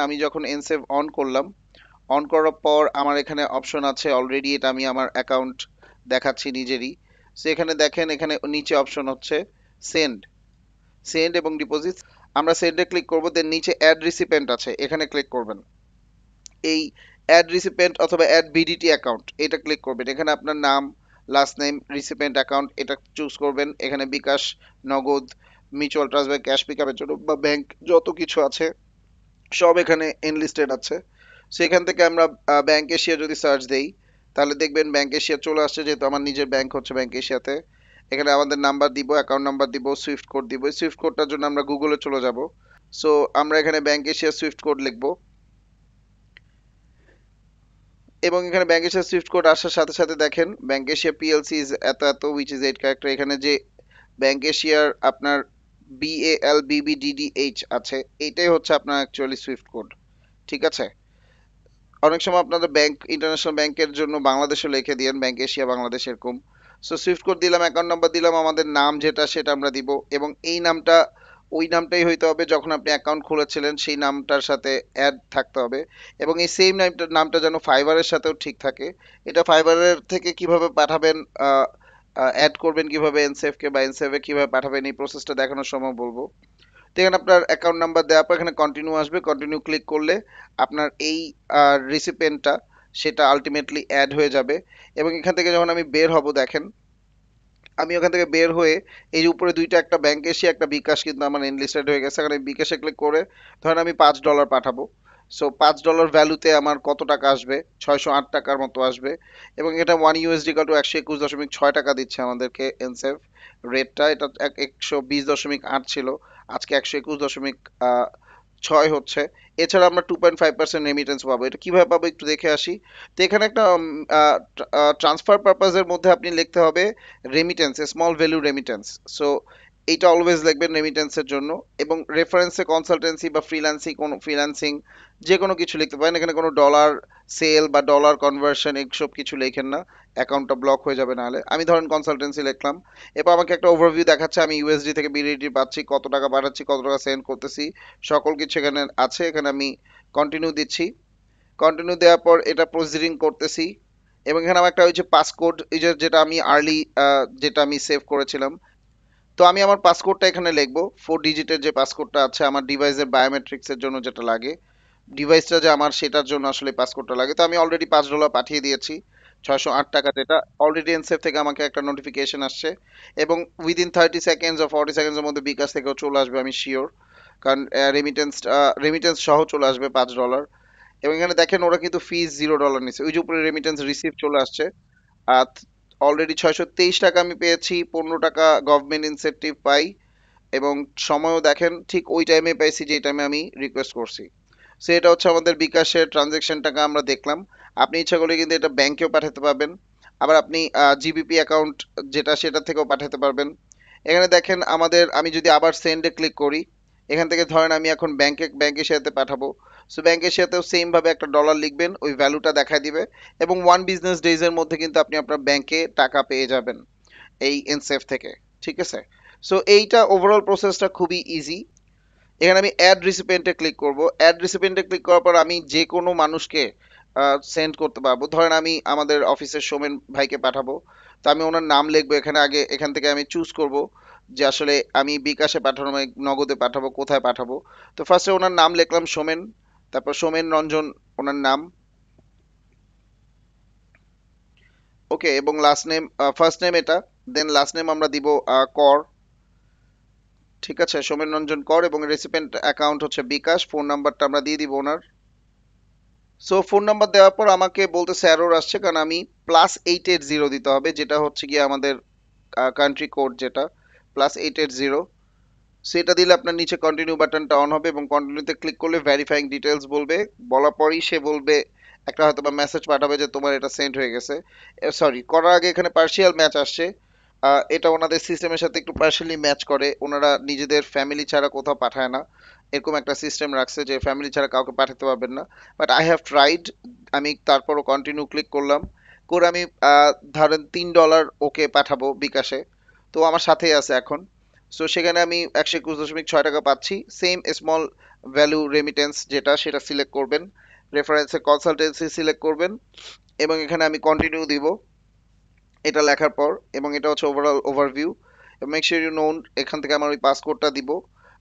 আমি যখন এনসেভ অন করলাম, অন করার পর আমার এখানে অপশন আছে অলরেডি, এটা আমি আমার অ্যাকাউন্ট দেখাচ্ছি নিজেরই। সো এখানে দেখেন, এখানে নিচে অপশন হচ্ছে সেন্ড, সেন্ড এবং ডিপোজিট। আমরা সেন্ডে ক্লিক করব, দেন নিচে অ্যাড রিসিপেন্ট আছে, এখানে ক্লিক করবেন। এই অ্যাড রিসিপেন্ট অথবা অ্যাড বিডিটি অ্যাকাউন্ট, এটা ক্লিক করবেন। এখানে আপনার নাম, লাস্ট নেম, রিসিপেন্ট অ্যাকাউন্ট এটা চুজ করবেন। এখানে বিকাশ, নগদ, মিউচুয়াল ট্রাস্ট বা ক্যাশ পিকআপের জন্য বা ব্যাংক যত কিছু আছে সব এখানে এনলিস্টেড আছে। সেখান থেকে আমরা ব্যাংক এশিয়া যদি সার্চ দেই, তাহলে দেখবেন ব্যাংক এশিয়া চলে আসছে, যেহেতু আমার নিজের ব্যাংক হচ্ছে ব্যাংক এশিয়াতে। এখানে আমাদের নাম্বার দিব, অ্যাকাউন্ট নাম্বার দিব, সুইফট কোড দিব। এই সুইফট কোডটার জন্য আমরা গুগলে চলে যাব। সো আমরা এখানে ব্যাংক এশিয়া সুইফট কোড লিখব, এবং এখানে ব্যাংক এশিয়া সুইফট কোড আসার সাথে সাথে দেখেন ব্যাংক এশিয়া পিএলসি ইজ এত এত উইচ ইজ 8 ক্যারেক্টার। এখানে যে ব্যাংক এশিয়ার আপনার BALBBDDH আছে, এটাই হচ্ছে আপনার অ্যাকচুয়ালি সুইফট কোড। ঠিক আছে? অনেক সময় আপনাদের ব্যাংক, ইন্টারন্যাশনাল ব্যাংকের জন্য বাংলাদেশও লিখে দিয়েন, ব্যাংক এশিয়া বাংলাদেশ এরকম। সো সুইফট কোড দিলাম, অ্যাকাউন্ট নাম্বার দিলাম, আমাদের নাম যেটা সেটা আমরা দিব, এবং এই নামটা ওই নামটাই হইতে হবে যখন আপনি অ্যাকাউন্ট খুলেছিলেন, সেই নামটার সাথে অ্যাড থাকতে হবে। এবং এই সেম নামটা নামটা যেন ফাইবারের সাথেও ঠিক থাকে। এটা ফাইবারের থেকে কিভাবে পাঠাবেন, অ্যাড করবেন কিভাবে এনসেফকে, বা এনসেফে কিভাবে পাঠাবেন, এই প্রসেসটা দেখানোর সময় বলবো। তো এখানে আপনার অ্যাকাউন্ট নাম্বার দেওয়ার পর এখানে কন্টিনিউ আসবে, কন্টিনিউ ক্লিক করলে আপনার এই রিসিপেন্টটা সেটা আলটিমেটলি অ্যাড হয়ে যাবে। এবং এখান থেকে যখন আমি বের হব, দেখেন আমি ওখান থেকে বের হয়ে এই যে উপরে দুইটা, একটা ব্যাংক এশিয়া একটা বিকাশ কিন্তু আমার এনলিস্টেড হয়ে গেছে। এখানে বিকাশে ক্লিক করে ধরেন আমি $5 পাঠাবো। সো $5 ভ্যালুতে আমার কত টাকা আসবে? 608 টাকার মতো আসবে। এবং এটা 1 USD = 121.6 টাকা দিচ্ছে আমাদেরকে এনসেফ রেটটা। এটা 120.8 ছিল, আজকে 121.6 হচ্ছে। এছাড়া আমরা 2.5% রেমিটেন্স পাবো। এটা কিভাবে পাবো একটু দেখে আসি। তো এখানে একটা ট্রান্সফার পারপাজের মধ্যে আপনি লিখতে হবে remittance, small value remittance. So এইটা অলওয়েজ লিখবেন রেমিটেন্সের জন্য। এবং রেফারেন্সে কনসালটেন্সি বা ফ্রিল্যান্সিং যে কোনো কিছু লিখতে পারেন। এখানে কোনো ডলার সেল বা ডলার কনভার্সন এসব কিছু লেখেন না, অ্যাকাউন্টটা ব্লক হয়ে যাবে নাহলে। আমি ধরেন কনসালটেন্সি লিখলাম। এরপর আমাকে একটা ওভারভিউ দেখাচ্ছে, আমি ইউএসডি থেকে বিডিটি পাচ্ছি, কত টাকা পাঠাচ্ছি, কত টাকা সেন্ড করতেছি, সকল কিছু এখানে আছে। এখানে আমি কন্টিনিউ দিচ্ছি। কন্টিনিউ দেওয়ার পর এটা প্রসিডিং করতেছি। এবং এখানে আমার একটা ওই যে পাসকোড, এই যে যেটা আমি আর্লি, যেটা আমি সেভ করেছিলাম। তো আমি আমার পাসকোডটা এখানে লিখবো, 4 ডিজিটের যে পাসকোডটা আছে আমার ডিভাইসের বায়োমেট্রিক্সের জন্য যেটা লাগে, ডিভাইসটা যে আমার সেটার জন্য আসলে পাসকোডটা লাগে। তো আমি অলরেডি $5 পাঠিয়ে দিয়েছি, 608 টাকা, যেটা অলরেডি এনসেফ থেকে আমাকে একটা নোটিফিকেশন আসছে। এবং উইদিন 30 সেকেন্ডস ও 40 সেকেন্ডসের মধ্যে বিকাশ থেকেও চলে আসবে, আমি শিওর। কারণ রেমিটেন্স সহ চলে আসবে $5। এবং এখানে দেখেন ওরা কিন্তু ফিস $0 নিচ্ছে, ওই যে উপরে রেমিটেন্স রিসিভ চলে আসছে। আর অলরেডি 623 টাকা আমি পেয়েছি, 15 টাকা গভর্নমেন্ট ইনসেন্টিভ পাই। এবং সময়ও দেখেন ঠিক ওই টাইমে পাইছি যে টাইমে আমি রিকোয়েস্ট করছি। সো এটা হচ্ছে আমাদের বিকাশের ট্রানজ্যাকশনটাকে আমরা দেখলাম। আপনি ইচ্ছা করলে কিন্তু এটা ব্যাংকেও পাঠাতে পারবেন, আবার আপনি জিবিপি অ্যাকাউন্ট যেটা সেটা থেকেও পাঠাতে পারবেন। এখানে দেখেন আমাদের, আমি যদি আবার সেন্ডে ক্লিক করি, এখান থেকে ধরেন আমি এখন ব্যাংকের সাথে পাঠাবো। সো ব্যাংকের সাথেও সেম ভাবে একটা ডলার লিখবেন, ওই ভ্যালুটা দেখায় দিবে। এবং 1 বিজনেস ডেজের মধ্যে কিন্তু আপনি আপনার ব্যাংকে টাকা পেয়ে যাবেন এই এনসেফ থেকে। ঠিক আছে? সো এইটা ওভারঅল প্রসেসটা খুবই ইজি। এখানে আমি অ্যাড রিসিপিয়েন্টে ক্লিক করব। অ্যাড রিসিপিয়েন্টে ক্লিক করার পর আমি যে কোনো মানুষকে সেন্ড করতে পারবো। ধরেন আমি আমাদের অফিসের সোমেন ভাইকে পাঠাবো। তো আমি ওনার নাম লিখবো এখানে, আগে এখান থেকে আমি চুজ করব যে আসলে আমি বিকাশে পাঠানো মানে নগদে পাঠাবো, কোথায় পাঠাবো। তো ফার্স্টে ওনার নাম লিখলাম সোমেন, তারপর সোমেন রঞ্জন ওনার নাম। ওকে, এবং লাস্ট নেম, ফার্স্ট নেম এটা, দেন লাস্ট নেম আমরা দিব কর। ঠিক আছে, সোমেন রঞ্জন কর। এবং রেসিপিয়েন্ট অ্যাকাউন্ট হচ্ছে বিকাশ, ফোন নাম্বারটা আমরা দিয়ে দিব ওনার। সো ফোন নাম্বার দেওয়ার পর আমাকে বলতেছে এরর আসছে, কারণ আমি +880 দিতে হবে, যেটা হচ্ছে গিয়ে আমাদের কান্ট্রি কোড, যেটা +880। সেটা দিলে আপনার নিচে কন্টিনিউ বাটনটা অন হবে, এবং কন্টিনিউতে ক্লিক করলে ভেরিফাইং ডিটেলস বলবে। বলার পরই সে বলবে, একটা হয়তো বা মেসেজ পাঠাবে যে তোমার এটা সেন্ড হয়ে গেছে। সরি, করার আগে এখানে পার্শিয়াল ম্যাচ আসছে। এটা ওনাদের সিস্টেমের সাথে একটু পার্শিয়ালি ম্যাচ করে, ওনারা নিজেদের ফ্যামিলি ছাড়া কোথাও পাঠায় না, এরকম একটা সিস্টেম রাখছে যে ফ্যামিলি ছাড়া কাউকে পাঠাতে পারবেন না। But I have tried. আমি তারপরও কন্টিনিউ ক্লিক করলাম, করে আমি ধরেন $3 ওকে পাঠাবো বিকাশে। তো আমার সাথেই আছে এখন। সো সেখানে আমি 121.6 টাকা পাচ্ছি, সেম স্মল ভ্যালু রেমিটেন্স যেটা সেটা সিলেক্ট করবেন, রেফারেন্সে কনসালটেন্সি সিলেক্ট করবেন এবং এখানে আমি কন্টিনিউ দিব এটা লেখার পর, এবং এটা হচ্ছে overall overview. Make sure you known, এখান থেকে আমার ওই পাসকোডটা দিব,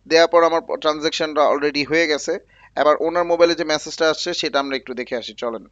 দেওয়ার পর আমার ট্রানজ্যাকশনটা অলরেডি হয়ে গেছে। এবার ওনার মোবাইলে যে মেসেজটা আসছে সেটা আমরা একটু দেখে আসি, চলেন।